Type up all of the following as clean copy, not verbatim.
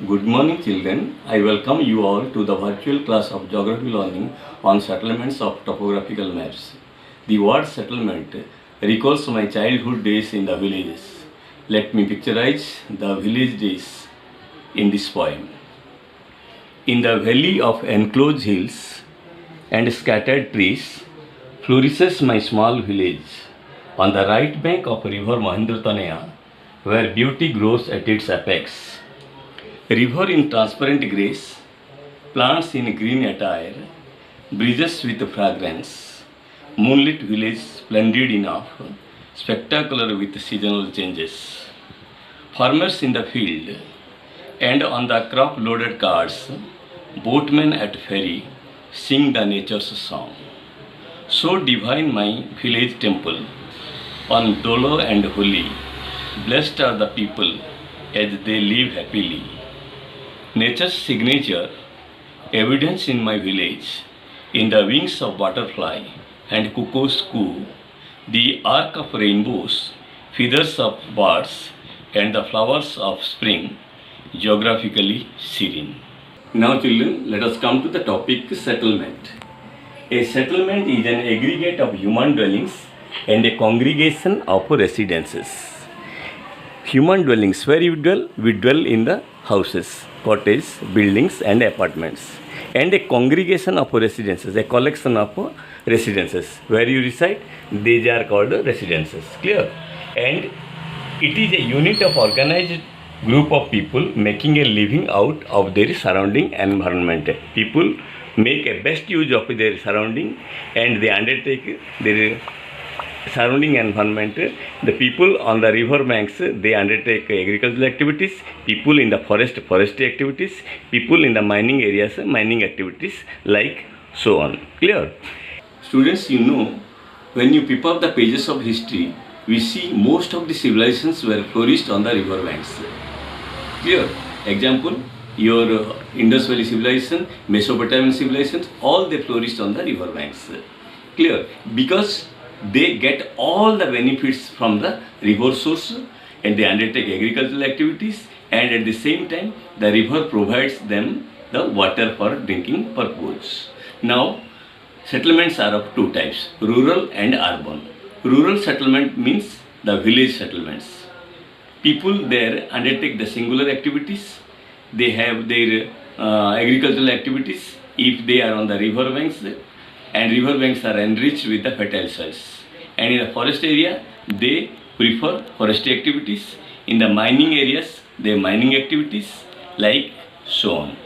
Good morning, children. I welcome you all to the virtual class of geography learning on settlements of topographical maps. The word settlement recalls my childhood days in the villages. Let me picturize the village days in this poem. In the valley of enclosed hills and scattered trees flourishes my small village on the right bank of river Mahendratanaya, where beauty grows at its apex. River in transparent grace, plants in green attire, breezes with fragrance, moonlit village splendid enough, spectacular with seasonal changes. Farmers in the field and on the crop-loaded carts, boatmen at ferry sing the nature's song. So divine my village temple, on Dolo and Holi, blessed are the people as they live happily. Nature's signature, evidence in my village, in the wings of butterfly and cuckoo's coo, the arc of rainbows, feathers of birds, and the flowers of spring, geographically serene. Now children, let us come to the topic settlement. A settlement is an aggregate of human dwellings and a congregation of residences. Human dwellings, where you dwell? We dwell in the houses, cottages, buildings and apartments. And a congregation of residences, a collection of residences. Where you reside, these are called residences. Clear? And it is a unit of organized group of people making a living out of their surrounding environment. People make a best use of their surrounding and they undertake their surrounding environment. The people on the river banks, they undertake agricultural activities. People in the forestry activities. People in the mining areas, mining activities, like so on. Clear? Students, you know, when you pick up the pages of history, we see most of the civilizations were flourished on the river banks. Clear? Example, your Indus Valley civilization, Mesopotamian civilizations, all they flourished on the river banks. Clear? Because they get all the benefits from the river source and they undertake agricultural activities, and at the same time the river provides them the water for drinking purpose. Now settlements are of two types, rural and urban. Rural settlement means the village settlements. People there undertake the singular activities. They have their agricultural activities if they are on the river banks, and river banks are enriched with the fertile soils. And in the forest area, they prefer forestry activities. In the mining areas, they mining activities, like so on.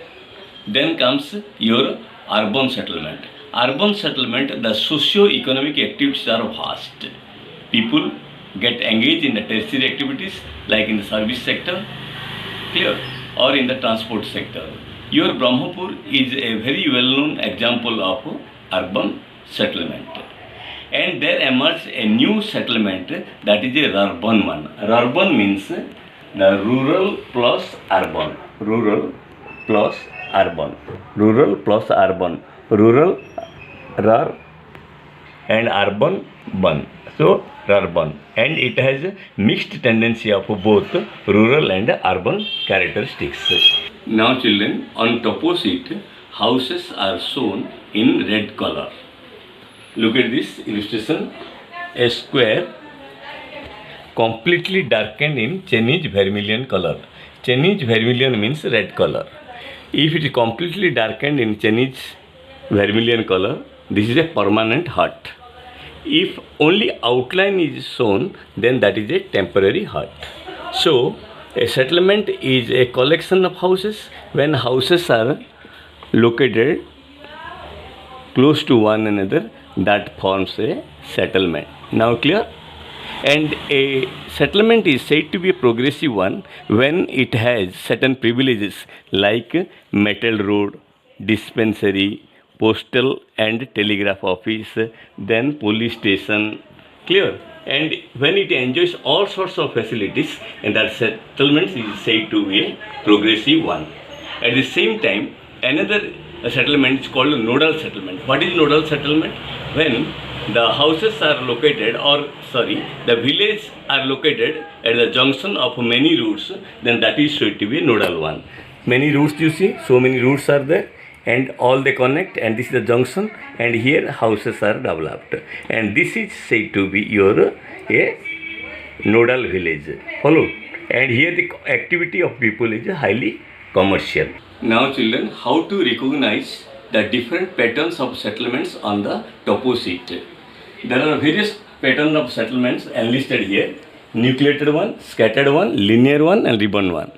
Then comes your urban settlement. Urban settlement, the socio-economic activities are vast. People get engaged in the tertiary activities, like in the service sector, clear, or in the transport sector. Your Brahmapur is a very well-known example of urban settlement. And there emerged a new settlement, that is a Rurban one. Rurban means the rural plus urban. Rural plus urban. Rural plus urban. Rural, rar, and urban, ban. So, Rurban. And it has a mixed tendency of both rural and urban characteristics. Now children, on topo sheet, houses are shown in red color. Look at this illustration. A square completely darkened in Chinese vermilion color. Chinese vermilion means red color. If it is completely darkened in Chinese vermilion color, this is a permanent hut. If only outline is shown, then that is a temporary hut. So, a settlement is a collection of houses. When houses are located close to one another, that forms a settlement. Now clear? And a settlement is said to be a progressive one when it has certain privileges like metal road, dispensary, postal and telegraph office, then police station. Clear? And when it enjoys all sorts of facilities, and that settlement is said to be a progressive one. At the same time, another settlement is called nodal settlement. What is nodal settlement? When the houses are located, the villages are located at the junction of many routes, then that is said to be a nodal one. Many routes you see, so many routes are there, and all they connect, and this is the junction, and here houses are developed, and this is said to be your a nodal village. Follow, and here the activity of people is highly commercial. Now children, how to recognize the different patterns of settlements on the topo sheet? There are various patterns of settlements enlisted here: nucleated one, scattered one, linear one, and ribbon one.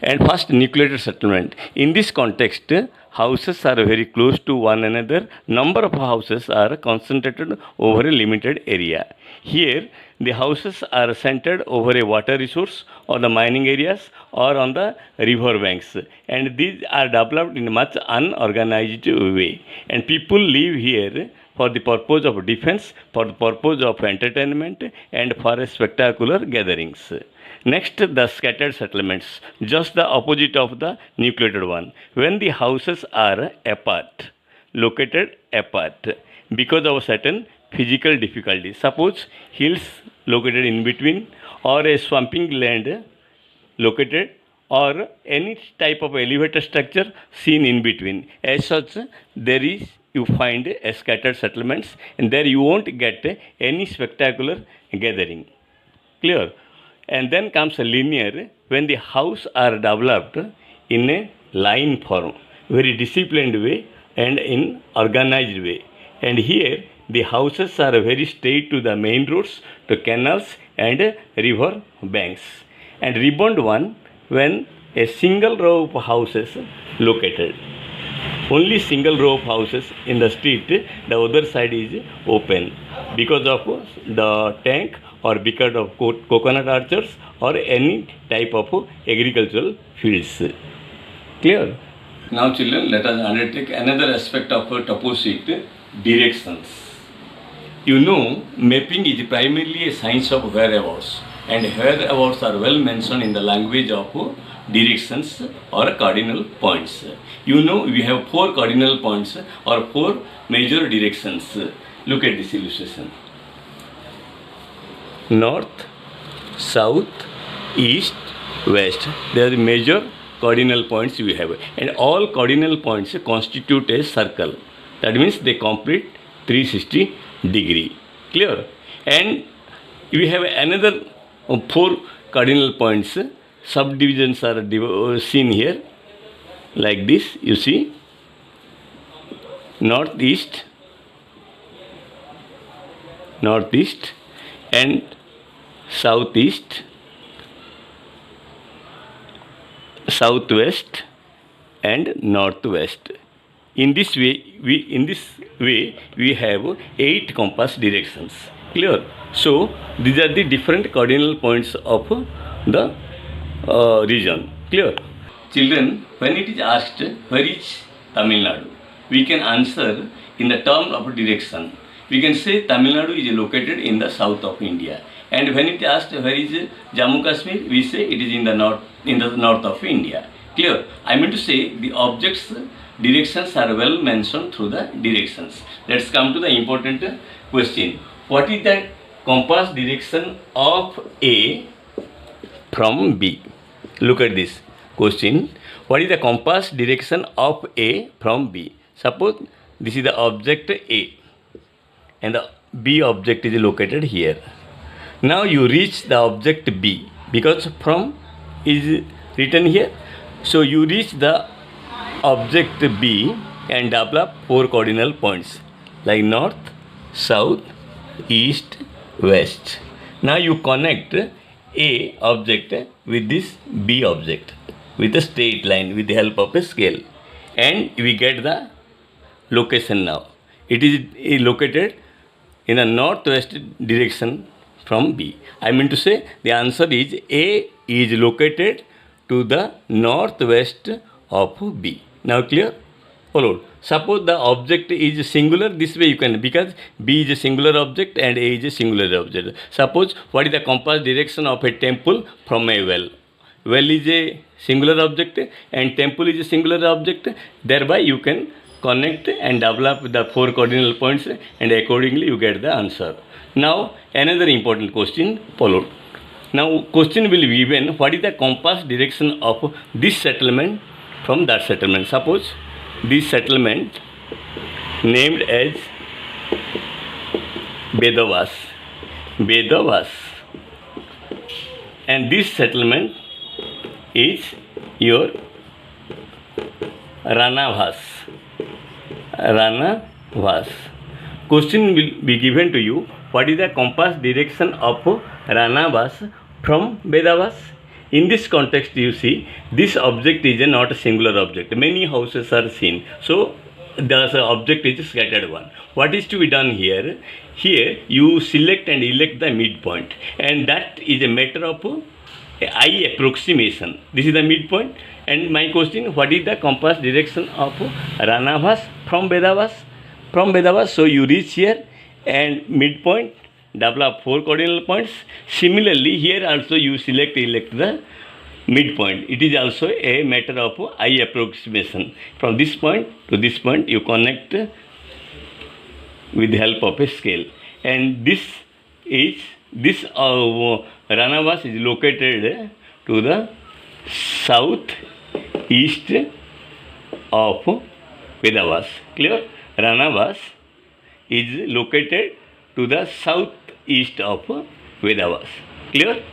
And first, nucleated settlement. In this context, houses are very close to one another. Number of houses are concentrated over a limited area. Here, the houses are centered over a water resource or the mining areas or on the river banks, and these are developed in a much unorganized way. And people live here for the purpose of defense, for the purpose of entertainment, and for spectacular gatherings. Next, the scattered settlements, just the opposite of the nucleated one. When the houses are apart, located apart, because of certain physical difficulties. Suppose hills located in between, or a swamping land located, or any type of elevated structure seen in between. As such, there is you find scattered settlements, and there you won't get any spectacular gathering. Clear? And then comes a linear, when the house are developed in a line form, very disciplined way and in organized way. And here the houses are very straight to the main roads, to canals and river banks. And ribboned one, when a single row of houses located. Only single row of houses in the street, the other side is open because of the tank or because of coconut orchards or any type of agricultural fields. Clear? Now children, let us undertake another aspect of topo sheet, directions. You know, mapping is primarily a science of whereabouts, and whereabouts are well mentioned in the language of directions or cardinal points. You know, we have 4 cardinal points or 4 major directions. Look at this illustration. North, south, east, west. They are the major cardinal points we have, and all cardinal points constitute a circle. That means they complete 360 degree. Clear? And we have another 4 cardinal points. Subdivisions are seen here like this. You see, northeast, northeast, and southeast, southwest, and northwest. In this way, we have 8 compass directions. Clear? So these are the different cardinal points of the region. Clear? Children, when it is asked where is Tamil Nadu, we can answer in the term of direction. We can say Tamil Nadu is located in the south of India. And when it is asked where is Jammu Kashmir, we say it is in the north of India. Clear? I mean to say the objects directions are well mentioned through the directions. Let's come to the important question. What is the compass direction of A from B? Look at this question. What is the compass direction of A from B? Suppose this is the object A and the B object is located here. Now you reach the object B because from is written here. So you reach the object B and develop 4 cardinal points like north, south, east, west. Now you connect A object with this B object with a straight line with the help of a scale, and we get the location now. It is located in a northwest direction from B. I mean to say the answer is A is located to the northwest of B. Now clear? Follow. Suppose the object is singular, this way you can, because B is a singular object and A is a singular object. Suppose what is the compass direction of a temple from a well? Well is a singular object and temple is a singular object. Thereby you can connect and develop the 4 cardinal points, and accordingly you get the answer. Now another important question followed. Now question will be given, what is the compass direction of this settlement from that settlement. Suppose this settlement named as Bedavas, and this settlement is your Ranavas. Question will be given to you. What is the compass direction of Ranavas from Bedavas? In this context, you see, this object is not a singular object. Many houses are seen. So, the object is scattered one. What is to be done here? Here, you select and elect the midpoint. And that is a matter of eye approximation. This is the midpoint. And my question, what is the compass direction of Ranavas from Bedavas? From Bedavas, so you reach here and midpoint, develop 4 cardinal points. Similarly, here also you elect the midpoint. It is also a matter of eye approximation. From this point to this point, you connect with the help of a scale. And this Ranavas is located to the southeast of Bedavas. Clear? Ranavas is located to the southeast of Bedavas. Clear?